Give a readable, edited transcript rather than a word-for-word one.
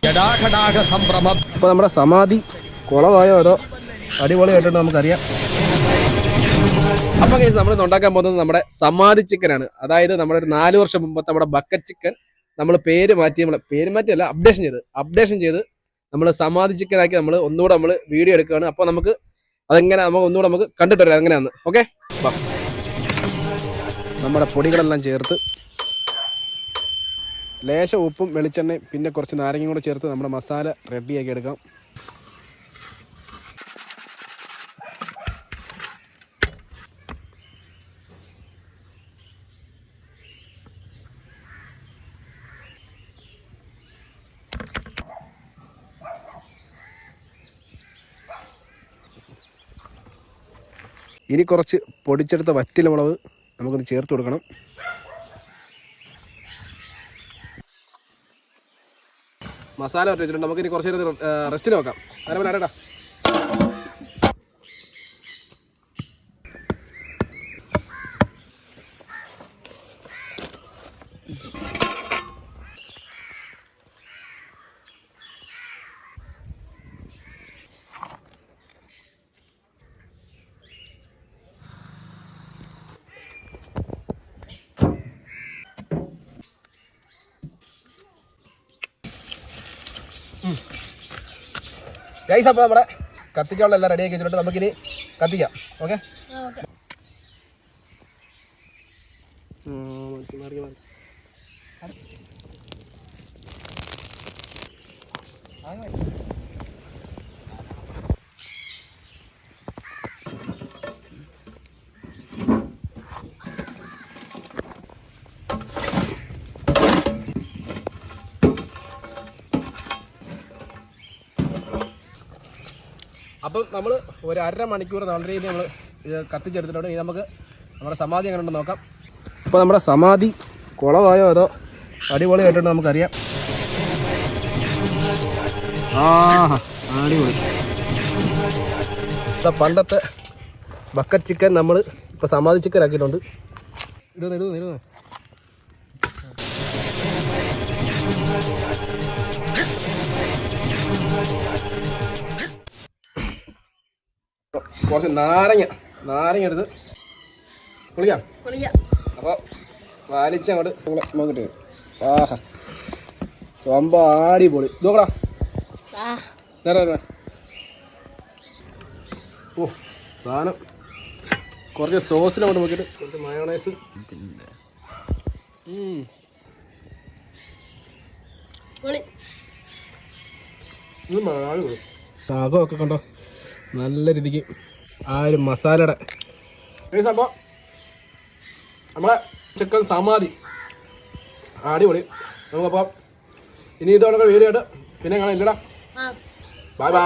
അപ്പോൾ നമ്മുടെ സമാധി കുളമായോ അതോ അടിപൊളിയായിട്ടുണ്ട് നമുക്കറിയാം. അപ്പം കേസ് നമ്മൾ ഉണ്ടാക്കാൻ പോകുന്നത് നമ്മുടെ സമാധി ചിക്കനാണ്. അതായത് നമ്മുടെ ഒരു 4 വർഷം മുമ്പത്തെ നമ്മുടെ ബക്കറ്റ് ചിക്കൻ നമ്മൾ പേര് മാറ്റിയല്ല അപ്ഡേഷൻ ചെയ്ത് നമ്മൾ സമാധി ചിക്കനാക്കി നമ്മൾ ഒന്നുകൂടെ നമ്മൾ വീഡിയോ എടുക്കുകയാണ്. അപ്പോൾ നമുക്ക് അതെങ്ങനെ ഒന്നുകൂടെ നമുക്ക് കണ്ടിട്ട് വരാം എങ്ങനെയാന്ന്. ഓക്കെ, നമ്മുടെ പൊടികളെല്ലാം ചേർത്ത് ലേശം ഉപ്പും വെളിച്ചെണ്ണയും പിന്നെ കുറച്ച് നാരങ്ങയും കൂടെ ചേർത്ത് നമ്മുടെ മസാല റെഡിയാക്കി എടുക്കാം. ഇനി കുറച്ച് പൊടിച്ചെടുത്ത വറ്റൽ മുളക് നമുക്കൊന്ന് ചേർത്ത് കൊടുക്കണം. മസാല വരട്ടി വെച്ചിട്ടുണ്ട്. നമുക്കിനി കുറച്ച് നേരം റെസ്റ്റിന് നോക്കാം. ആരേട്ടാ ഗൈസ്, അപ്പോൾ നമ്മുടെ കത്തിക്കാനുള്ള എല്ലാം റെഡിയാക്കി വെച്ചിട്ട് നമുക്കിനി കത്തിക്കാം. ഓക്കെ, അപ്പം നമ്മൾ ഒരു 1/2 മണിക്കൂർ നല്ല രീതിയിൽ നമ്മൾ ഇത് കത്തിച്ചെടുത്തിട്ടുണ്ട്. ഇനി നമുക്ക് നമ്മുടെ സമാധി എങ്ങനെ ഉണ്ടെന്ന് നോക്കാം. അപ്പോൾ നമ്മുടെ സമാധി കുളമായോ അതോ അടിപൊളിയായിട്ടുണ്ട് നമുക്കറിയാം. അടിപൊളി. പണ്ടത്തെ ബക്കറ്റ് ചിക്കൻ നമ്മൾ ഇപ്പോൾ സമാധി ചിക്കൻ ആക്കിയിട്ടുണ്ട്. ഇടുന്നു കുറച്ച് നാരങ്ങ എടുത്ത് കുളിക്കാം. അപ്പോൾ വലിച്ചങ്ങോട്ട് നോക്കിട്ട് സംഭവം അടിപൊളി. നോക്കടാ നേരെ. ഓ സാധനം കുറച്ച് സോസിനങ്ങോട്ട് നോക്കിയിട്ട് കുറച്ച് മയോണൈസ്. പാകമൊക്കെ കണ്ടോ, നല്ല രീതിക്ക് ആ ഒരു മസാലയുടെ സംഭവം. നമ്മളെ ചിക്കൻ സമാധി അടിപൊളി. നമുക്കപ്പോൾ ഇനി ഇതോടെ വീഡിയോ ആയിട്ട് പിന്നെ കാണാം. ഇല്ലടാ, ബൈ ബൈ.